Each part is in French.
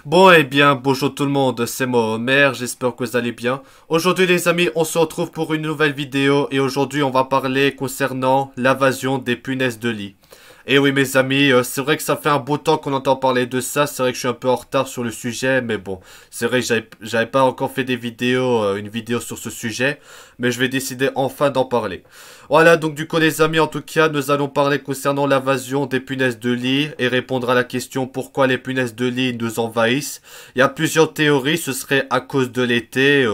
Bon eh bien, bonjour tout le monde, c'est moi Omer, j'espère que vous allez bien. Aujourd'hui les amis, on se retrouve pour une nouvelle vidéo et aujourd'hui on va parler concernant l'invasion des punaises de lit. Et oui mes amis, c'est vrai que ça fait un beau temps qu'on entend parler de ça, c'est vrai que je suis un peu en retard sur le sujet, mais bon, c'est vrai que j'avais pas encore fait des vidéos, une vidéo sur ce sujet, mais je vais décider enfin d'en parler. Voilà, donc du coup les amis, en tout cas, nous allons parler concernant l'invasion des punaises de lit et répondre à la question pourquoi les punaises de lit nous envahissent. Il y a plusieurs théories, ce serait à cause de l'été,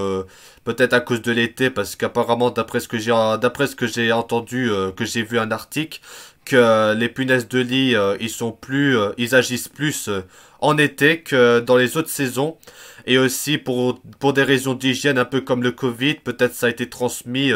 peut-être à cause de l'été parce qu'apparemment d'après ce que j'ai entendu, que j'ai vu un article, que les punaises de lit, ils agissent plus en été que dans les autres saisons. Et aussi pour des raisons d'hygiène, un peu comme le Covid, peut-être ça a été transmis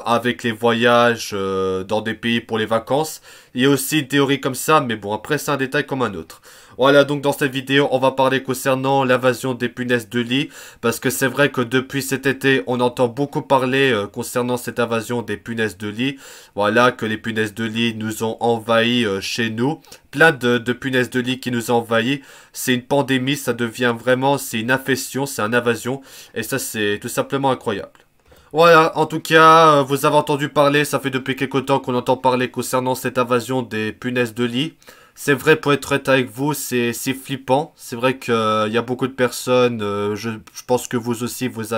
avec les voyages dans des pays pour les vacances. Il y a aussi une théorie comme ça, mais bon, après c'est un détail comme un autre. Voilà, donc dans cette vidéo, on va parler concernant l'invasion des punaises de lit, parce que c'est vrai que depuis cet été, on entend beaucoup parler concernant cette invasion des punaises de lit. Voilà, que les punaises de lit nous ont envahis chez nous. Plein de punaises de lit qui nous ont envahis. C'est une pandémie, ça devient vraiment, c'est une infection, c'est une invasion, et ça c'est tout simplement incroyable. Voilà, en tout cas, vous avez entendu parler, ça fait depuis quelque temps qu'on entend parler concernant cette invasion des punaises de lit. C'est vrai, pour être honnête avec vous, c'est flippant. C'est vrai qu'il y a beaucoup de personnes, je pense que vous aussi, vous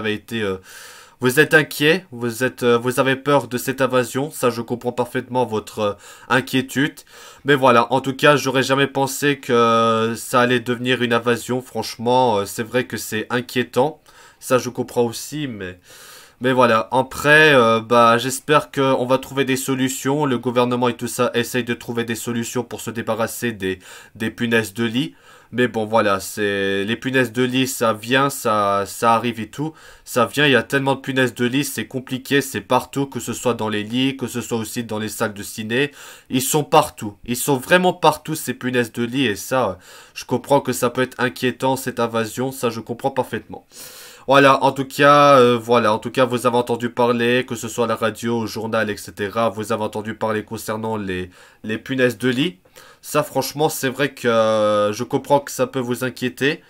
êtes inquiet, vous avez peur de cette invasion. Ça, je comprends parfaitement votre inquiétude. Mais voilà, en tout cas, j'aurais jamais pensé que ça allait devenir une invasion. Franchement, c'est vrai que c'est inquiétant. Ça, je comprends aussi, mais voilà, après, bah, j'espère qu'on va trouver des solutions. Le gouvernement et tout ça essayent de trouver des solutions pour se débarrasser des punaises de lit. Mais bon, voilà, c'est les punaises de lit, ça vient, ça arrive et tout. Ça vient, il y a tellement de punaises de lit, c'est compliqué, c'est partout, que ce soit dans les lits, que ce soit aussi dans les salles de ciné. Ils sont partout. Ils sont vraiment partout, ces punaises de lit. Et ça, je comprends que ça peut être inquiétant, cette invasion. Ça, je comprends parfaitement. Voilà, en tout cas, vous avez entendu parler, que ce soit à la radio, au journal, etc. Vous avez entendu parler concernant les punaises de lit. Ça, franchement, c'est vrai que je comprends que ça peut vous inquiéter.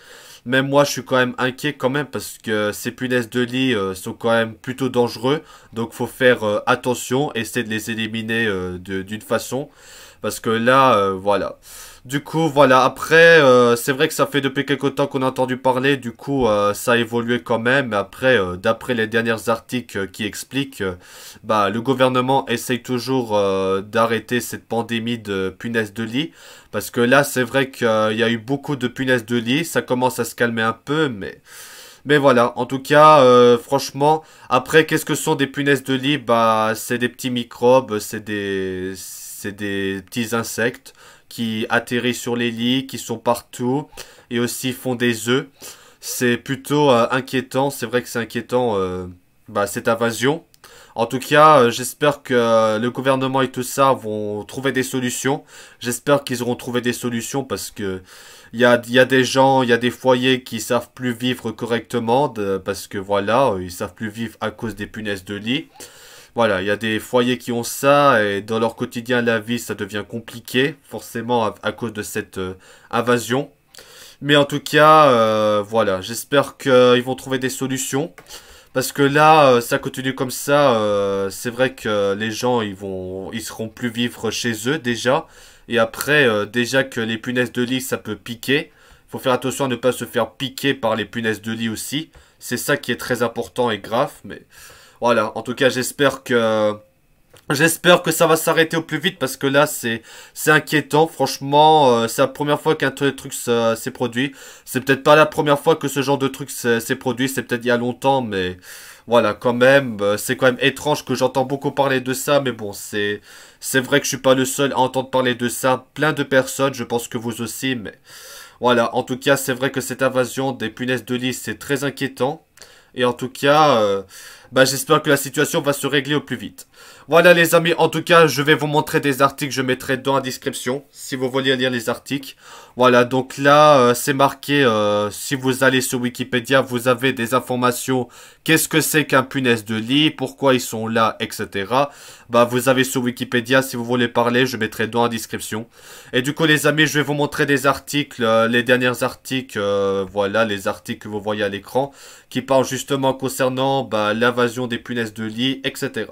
Même moi, je suis quand même inquiet quand même parce que ces punaises de lit sont quand même plutôt dangereux. Donc, faut faire attention, essayer de les éliminer d'une façon. Parce que là, voilà. Du coup, voilà. Après, c'est vrai que ça fait depuis quelque temps qu'on a entendu parler. Du coup, ça a évolué quand même. Mais après, d'après les derniers articles qui expliquent, bah, le gouvernement essaye toujours d'arrêter cette pandémie de punaises de lit. Parce que là, c'est vrai qu'il y a eu beaucoup de punaises de lit. Ça commence à se calmer un peu, mais voilà, en tout cas, franchement, après, qu'est-ce que sont des punaises de lit? Bah, c'est des petits microbes, c'est des petits insectes qui atterrissent sur les lits, qui sont partout, et aussi font des œufs. C'est plutôt inquiétant, c'est vrai que c'est inquiétant, bah, cette invasion. En tout cas, j'espère que le gouvernement et tout ça vont trouver des solutions. J'espère qu'ils auront trouvé des solutions parce que il y a des gens, il y a des foyers qui savent plus vivre correctement parce que voilà, ils savent plus vivre à cause des punaises de lit. Voilà, il y a des foyers qui ont ça et dans leur quotidien, la vie, ça devient compliqué, forcément à cause de cette invasion. Mais en tout cas, voilà, j'espère qu'ils vont trouver des solutions. Parce que là, ça continue comme ça, c'est vrai que les gens, ils seront plus vivre chez eux déjà. Et après, déjà que les punaises de lit, ça peut piquer. Faut faire attention à ne pas se faire piquer par les punaises de lit aussi. C'est ça qui est très important et grave. Mais voilà, en tout cas, j'espère que ça va s'arrêter au plus vite parce que là c'est inquiétant. Franchement, c'est la première fois qu'un tel truc s'est produit. C'est peut-être pas la première fois que ce genre de truc s'est produit. C'est peut-être il y a longtemps, mais voilà quand même. C'est quand même étrange que j'entends beaucoup parler de ça, mais bon c'est vrai que je suis pas le seul à entendre parler de ça. Plein de personnes, je pense que vous aussi, mais voilà. En tout cas, c'est vrai que cette invasion des punaises de lit c'est très inquiétant. Et en tout cas, Bah j'espère que la situation va se régler au plus vite. Voilà les amis, en tout cas je vais vous montrer des articles, je mettrai dans la description si vous voulez lire les articles. Voilà, donc là c'est marqué, si vous allez sur Wikipédia, vous avez des informations, qu'est-ce que c'est qu'un punaise de lit, pourquoi ils sont là, etc. Bah vous avez sur Wikipédia, si vous voulez parler, je mettrai dans la description. Et du coup les amis, je vais vous montrer des articles, les derniers articles, voilà, les articles que vous voyez à l'écran, qui parlent justement concernant l'invasion des punaises de lit, etc.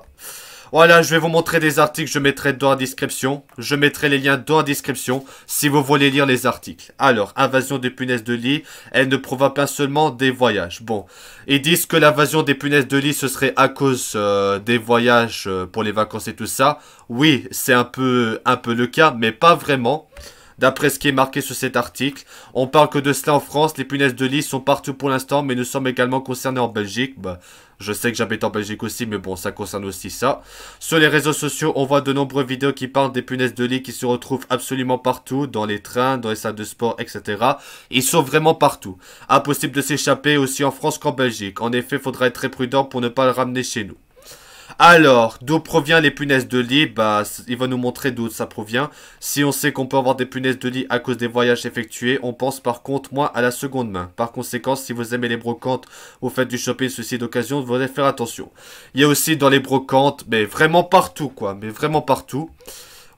Voilà, je vais vous montrer des articles, je mettrai dans la description. Je mettrai les liens dans la description si vous voulez lire les articles. Alors, invasion des punaises de lit, elle ne provoque pas seulement des voyages. Bon, ils disent que l'invasion des punaises de lit, ce serait à cause des voyages pour les vacances et tout ça. Oui, c'est un peu le cas, mais pas vraiment. D'après ce qui est marqué sur cet article, on parle que de cela en France, les punaises de lit sont partout pour l'instant, mais nous sommes également concernés en Belgique. Je sais que j'habite en Belgique aussi, mais bon, ça concerne aussi ça. Sur les réseaux sociaux, on voit de nombreuses vidéos qui parlent des punaises de lit qui se retrouvent absolument partout, dans les trains, dans les salles de sport, etc. Ils sont vraiment partout. Impossible de s'échapper aussi en France qu'en Belgique. En effet, il faudra être très prudent pour ne pas le ramener chez nous. Alors, d'où provient les punaises de lit? Il va nous montrer d'où ça provient. Si on sait qu'on peut avoir des punaises de lit à cause des voyages effectués, on pense par contre moins à la seconde main. Par conséquent, si vous aimez les brocantes, vous faites du shopping, ceci d'occasion, vous devez faire attention. Il y a aussi dans les brocantes, mais vraiment partout quoi, mais vraiment partout.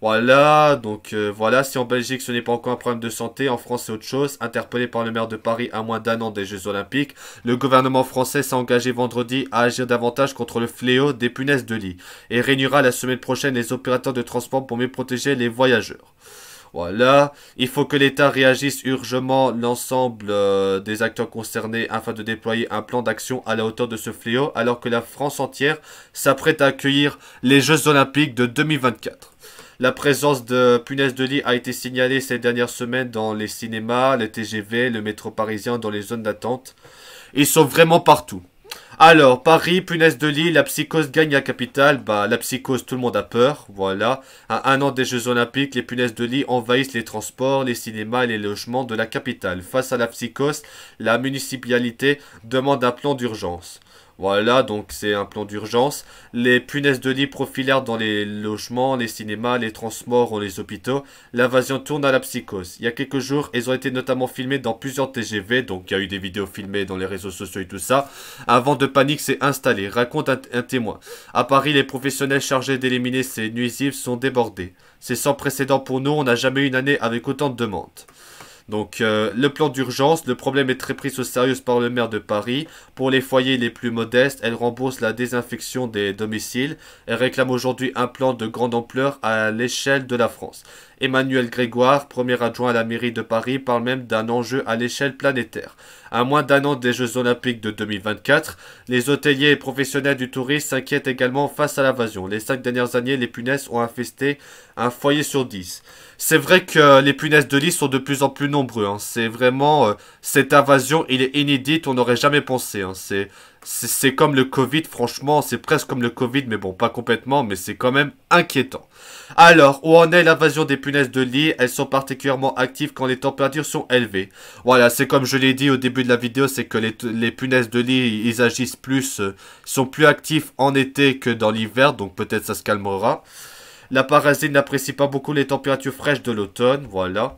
Voilà, donc voilà, si en Belgique ce n'est pas encore un problème de santé, en France c'est autre chose. Interpellé par le maire de Paris à moins d'un an des Jeux Olympiques, le gouvernement français s'est engagé vendredi à agir davantage contre le fléau des punaises de lit et réunira la semaine prochaine les opérateurs de transport pour mieux protéger les voyageurs. Voilà, il faut que l'État réagisse urgemment l'ensemble des acteurs concernés afin de déployer un plan d'action à la hauteur de ce fléau alors que la France entière s'apprête à accueillir les Jeux Olympiques de 2024. La présence de punaises de lit a été signalée ces dernières semaines dans les cinémas, les TGV, le métro parisien, dans les zones d'attente. Ils sont vraiment partout. Alors, Paris, punaise de lit, la psychose gagne la capitale. La psychose, tout le monde a peur. Voilà. À un an des Jeux Olympiques, les punaises de lit envahissent les transports, les cinémas et les logements de la capitale. Face à la psychose, la municipalité demande un plan d'urgence. Voilà, donc c'est un plan d'urgence. Les punaises de lit profilèrent dans les logements, les cinémas, les transports ou les hôpitaux. L'invasion tourne à la psychose. Il y a quelques jours, elles ont été notamment filmées dans plusieurs TGV, donc il y a eu des vidéos filmées dans les réseaux sociaux et tout ça. Un vent de panique s'est installé, raconte un témoin. À Paris, les professionnels chargés d'éliminer ces nuisibles sont débordés. C'est sans précédent pour nous, on n'a jamais eu une année avec autant de demandes. Donc le plan d'urgence, le problème est très pris au sérieux par le maire de Paris. Pour les foyers les plus modestes, elle rembourse la désinfection des domiciles. Elle réclame aujourd'hui un plan de grande ampleur à l'échelle de la France. Emmanuel Grégoire, premier adjoint à la mairie de Paris, parle même d'un enjeu à l'échelle planétaire. À moins d'un an des Jeux Olympiques de 2024, les hôteliers et professionnels du tourisme s'inquiètent également face à l'invasion. Les 5 dernières années, les punaises ont infesté un foyer sur 10. C'est vrai que les punaises de lit sont de plus en plus nombreux. C'est vraiment... cette invasion, il est inédite, on n'aurait jamais pensé. C'est comme le Covid, franchement, c'est presque comme le Covid, mais bon, pas complètement, mais c'est quand même inquiétant. Alors, où en est l'invasion des punaises de lit? Elles sont particulièrement actives quand les températures sont élevées. Voilà, c'est comme je l'ai dit au début de la vidéo, c'est que les punaises de lit, ils agissent plus, sont plus actifs en été que dans l'hiver, donc peut-être ça se calmera. La parasite n'apprécie pas beaucoup les températures fraîches de l'automne, voilà.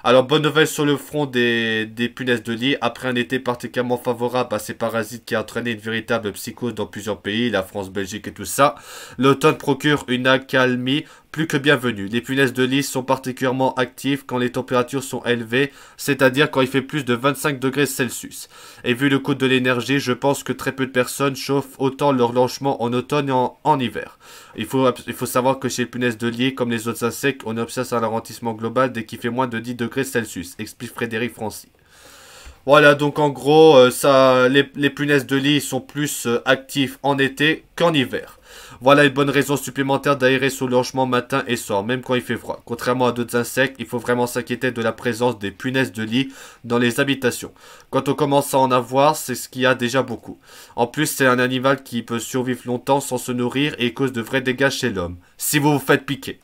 Alors, bonne nouvelle sur le front des punaises de lit. Après un été particulièrement favorable à ces parasites qui a entraîné une véritable psychose dans plusieurs pays, la France, Belgique et tout ça, l'automne procure une accalmie plus que bienvenue. Les punaises de lit sont particulièrement actives quand les températures sont élevées, c'est-à-dire quand il fait plus de 25 degrés Celsius. Et vu le coût de l'énergie, je pense que très peu de personnes chauffent autant leur logement en automne et en hiver. Il faut savoir que chez les punaises de lit, comme les autres insectes, on observe un ralentissement global dès qu'il fait moins de 10 degrés Celsius, explique Frédéric Francy. Voilà, donc en gros, les punaises de lit sont plus actifs en été qu'en hiver. Voilà une bonne raison supplémentaire d'aérer son logement matin et soir, même quand il fait froid. Contrairement à d'autres insectes, il faut vraiment s'inquiéter de la présence des punaises de lit dans les habitations. Quand on commence à en avoir, c'est ce qu'il y a déjà beaucoup. En plus, c'est un animal qui peut survivre longtemps sans se nourrir et cause de vrais dégâts chez l'homme, si vous vous faites piquer.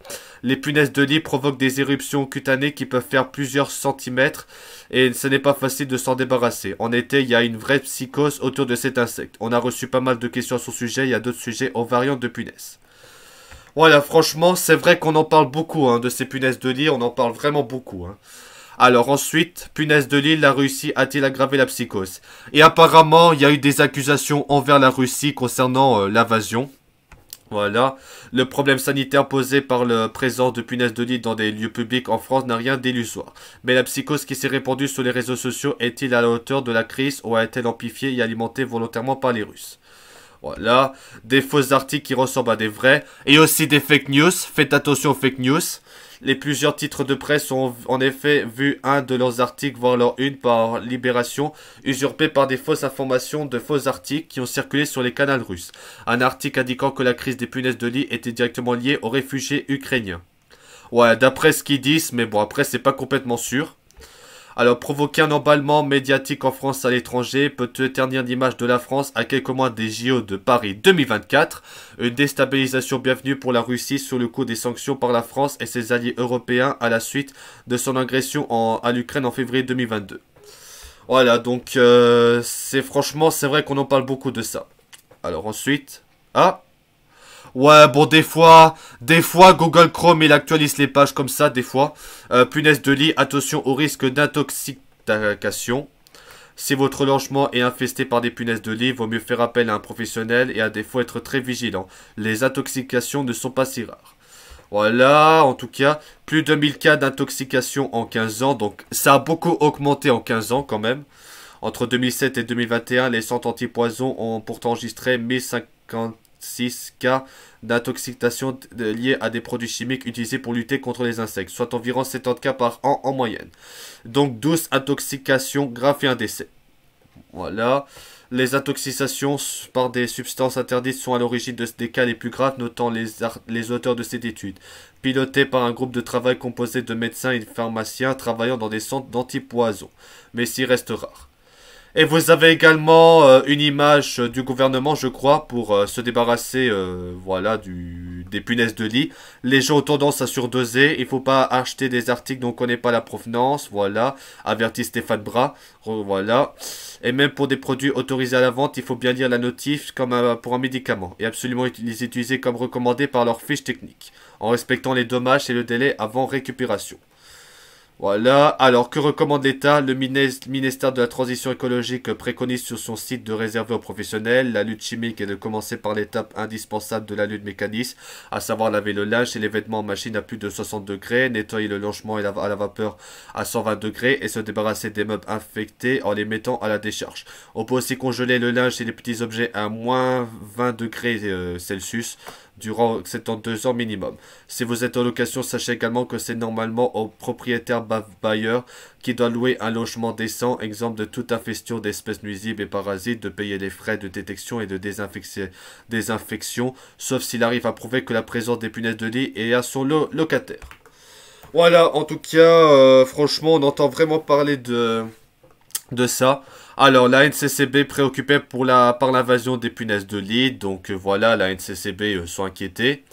Les punaises de lit provoquent des éruptions cutanées qui peuvent faire plusieurs centimètres et ce n'est pas facile de s'en débarrasser. En été, il y a une vraie psychose autour de cet insecte. On a reçu pas mal de questions à son sujet, il y a d'autres sujets aux variantes de punaises. Voilà, franchement, c'est vrai qu'on en parle beaucoup de ces punaises de lit, on en parle vraiment beaucoup. Alors ensuite, punaise de lit, la Russie a-t-il aggravé la psychose? Et apparemment, il y a eu des accusations envers la Russie concernant l'invasion. Voilà. Le problème sanitaire posé par la présence de punaises de lit dans des lieux publics en France n'a rien d'illusoire. Mais la psychose qui s'est répandue sur les réseaux sociaux est-il à la hauteur de la crise ou a-t-elle amplifiée et alimentée volontairement par les Russes? Voilà. Des faux articles qui ressemblent à des vrais. Et aussi des fake news. Faites attention aux fake news. Les plusieurs titres de presse ont en effet vu un de leurs articles, voire leur une par Libération, usurpé par des fausses informations de faux articles qui ont circulé sur les canaux russes. Un article indiquant que la crise des punaises de lit était directement liée aux réfugiés ukrainiens. Ouais, d'après ce qu'ils disent, mais bon, après, c'est pas complètement sûr. Alors, provoquer un emballement médiatique en France à l'étranger peut ternir l'image de la France à quelques mois des JO de Paris 2024. Une déstabilisation bienvenue pour la Russie sous le coup des sanctions par la France et ses alliés européens à la suite de son agression à l'Ukraine en février 2022. Voilà, donc c'est vrai qu'on en parle beaucoup de ça. Alors ensuite... Ah, ouais, bon, des fois, Google Chrome, il actualise les pages comme ça, des fois. Punaise de lit, attention au risque d'intoxication. Si votre logement est infesté par des punaises de lit, vaut mieux faire appel à un professionnel et à défaut être très vigilant. Les intoxications ne sont pas si rares. Voilà, en tout cas, plus de 1000 cas d'intoxication en 15 ans, donc ça a beaucoup augmenté en 15 ans quand même. Entre 2007 et 2021, les centres antipoison ont pourtant enregistré 1056 cas d'intoxication liés à des produits chimiques utilisés pour lutter contre les insectes, soit environ 70 cas par an en moyenne. Donc 12 intoxications graves et un décès. Voilà. Les intoxications par des substances interdites sont à l'origine des cas les plus graves, notant les auteurs de cette étude. Pilotée par un groupe de travail composé de médecins et de pharmaciens travaillant dans des centres d'antipoison. Mais s'il reste rare. Et vous avez également une image du gouvernement, je crois, pour se débarrasser voilà, des punaises de lit. Les gens ont tendance à surdoser. Il ne faut pas acheter des articles dont on ne connaît pas la provenance. Voilà, avertit Stéphane Bras. Voilà. Et même pour des produits autorisés à la vente, il faut bien lire la notif comme pour un médicament. Et absolument les utiliser comme recommandé par leur fiche technique. En respectant les dommages et le délai avant récupération. Voilà, alors que recommande l'État? Le ministère de la Transition écologique préconise sur son site de réserver aux professionnels la lutte chimique et de commencer par l'étape indispensable de la lutte mécaniste, à savoir laver le linge et les vêtements en machine à plus de 60 degrés, nettoyer le logement à la vapeur à 120 degrés et se débarrasser des meubles infectés en les mettant à la décharge. On peut aussi congeler le linge et les petits objets à moins 20 degrés Celsius durant 72 heures minimum. Si vous êtes en location, sachez également que c'est normalement au propriétaire bailleur qui doit louer un logement décent, exemple de toute infestion d'espèces nuisibles et parasites, de payer les frais de détection et de désinfection, sauf s'il arrive à prouver que la présence des punaises de lit est à son locataire. Voilà, en tout cas, franchement, on entend vraiment parler de ça. Alors, la NCCB préoccupée par l'invasion des punaises de lit. Donc, voilà, la NCCB sont inquiétés.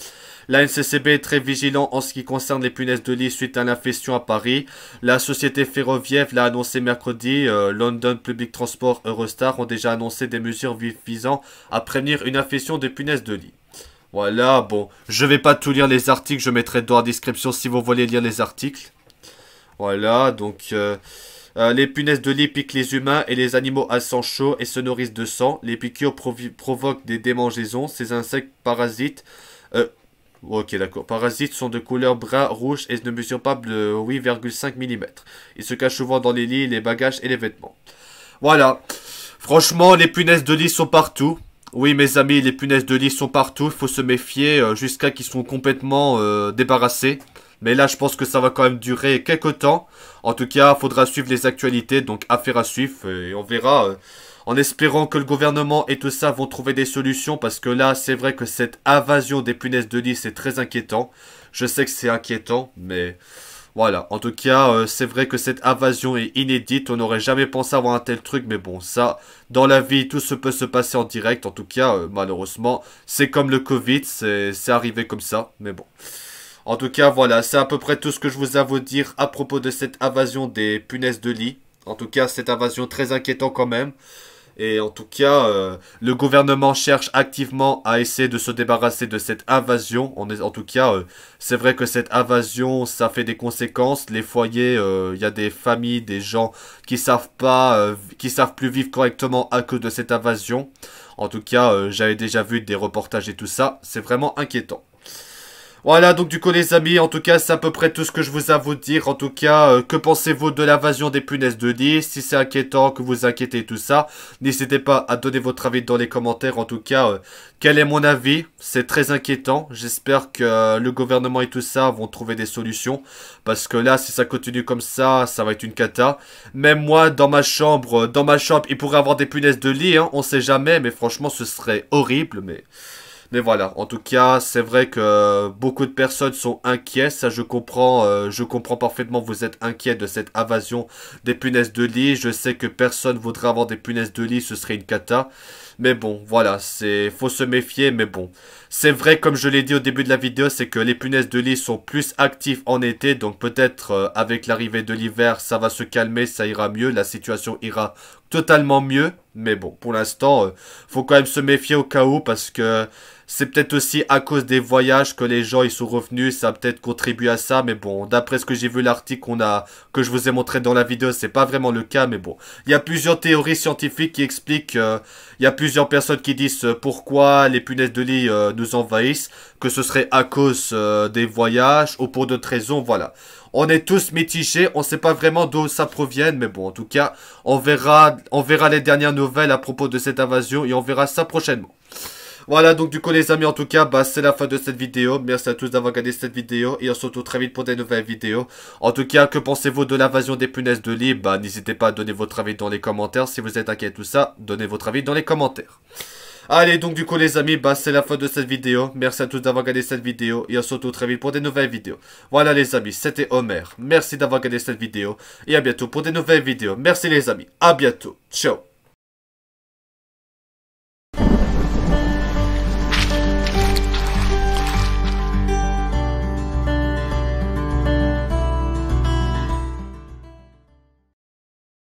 La NCCB est très vigilant en ce qui concerne les punaises de lit suite à l'infestion à Paris. La société ferroviaire l'a annoncé mercredi. London Public Transport Eurostar ont déjà annoncé des mesures visant à prévenir une infection des punaises de lit. Voilà, bon, je vais pas tout lire les articles, je mettrai dans la description si vous voulez lire les articles. Voilà, donc... les punaises de lit piquent les humains et les animaux à sang chaud et se nourrissent de sang. Les piqûres provoquent des démangeaisons. Ces insectes parasites... ok, d'accord. Parasites sont de couleur brun, rouge et ne mesurent pas de 8,5 mm. Ils se cachent souvent dans les lits, les bagages et les vêtements. Voilà. Franchement, les punaises de lit sont partout. Oui, mes amis, les punaises de lit sont partout. Il faut se méfier jusqu'à qu'ils soient complètement débarrassés. Mais là, je pense que ça va quand même durer quelques temps. En tout cas, il faudra suivre les actualités. Donc, affaire à suivre. Et on verra en espérant que le gouvernement et tout ça vont trouver des solutions, parce que là, c'est vrai que cette invasion des punaises de lit, c'est très inquiétant. Je sais que c'est inquiétant, mais voilà. En tout cas, c'est vrai que cette invasion est inédite. On n'aurait jamais pensé avoir un tel truc, mais bon, ça, dans la vie, tout se peut se passer en direct. En tout cas, malheureusement, c'est comme le Covid, c'est arrivé comme ça, mais bon. En tout cas, voilà, c'est à peu près tout ce que je vous ai à vous dire à propos de cette invasion des punaises de lit. En tout cas, cette invasion très inquiétante quand même. Et en tout cas, le gouvernement cherche activement à essayer de se débarrasser de cette invasion. En tout cas, c'est vrai que cette invasion, ça fait des conséquences. Les foyers, il y a des familles, des gens qui savent pas, qui savent plus vivre correctement à cause de cette invasion. En tout cas, j'avais déjà vu des reportages et tout ça. C'est vraiment inquiétant. Voilà, donc du coup les amis, en tout cas c'est à peu près tout ce que je vous ai à vous dire. En tout cas, que pensez-vous de l'invasion des punaises de lit? Si c'est inquiétant, que vous inquiétez tout ça, n'hésitez pas à donner votre avis dans les commentaires. En tout cas, quel est mon avis? C'est très inquiétant. J'espère que le gouvernement et tout ça vont trouver des solutions. Parce que là, si ça continue comme ça va être une cata. Même moi, dans ma chambre, il pourrait y avoir des punaises de lit, hein, on sait jamais. Mais franchement, ce serait horrible, mais voilà, en tout cas, c'est vrai que beaucoup de personnes sont inquiètes, ça je comprends parfaitement, vous êtes inquiets de cette invasion des punaises de lit, je sais que personne voudrait avoir des punaises de lit, ce serait une cata, mais bon, voilà, faut se méfier, mais bon, c'est vrai, comme je l'ai dit au début de la vidéo, c'est que les punaises de lit sont plus actives en été, donc peut-être avec l'arrivée de l'hiver, ça va se calmer, ça ira mieux, la situation ira totalement mieux, mais bon, pour l'instant, faut quand même se méfier au cas où, parce que c'est peut-être aussi à cause des voyages que les gens ils sont revenus, ça a peut-être contribué à ça, mais bon, d'après ce que j'ai vu l'article que je vous ai montré dans la vidéo, c'est pas vraiment le cas, mais bon. Il y a plusieurs théories scientifiques qui expliquent, il y a plusieurs personnes qui disent pourquoi les punaises de lit nous envahissent, que ce serait à cause des voyages ou pour d'autres raisons, voilà. On est tous mitigés, on sait pas vraiment d'où ça provient, mais bon, en tout cas, on verra les dernières nouvelles à propos de cette invasion et on verra ça prochainement. Voilà, donc du coup les amis, en tout cas, c'est la fin de cette vidéo. Merci à tous d'avoir regardé cette vidéo et on se retrouve très vite pour des nouvelles vidéos. En tout cas, que pensez-vous de l'invasion des punaises de lit? N'hésitez pas à donner votre avis dans les commentaires. Si vous êtes inquiet de tout ça, donnez votre avis dans les commentaires. Allez, donc du coup les amis, c'est la fin de cette vidéo. Merci à tous d'avoir regardé cette vidéo et on se retrouve très vite pour des nouvelles vidéos. Voilà les amis, c'était Homer. Merci d'avoir regardé cette vidéo et à bientôt pour des nouvelles vidéos. Merci les amis, à bientôt. Ciao.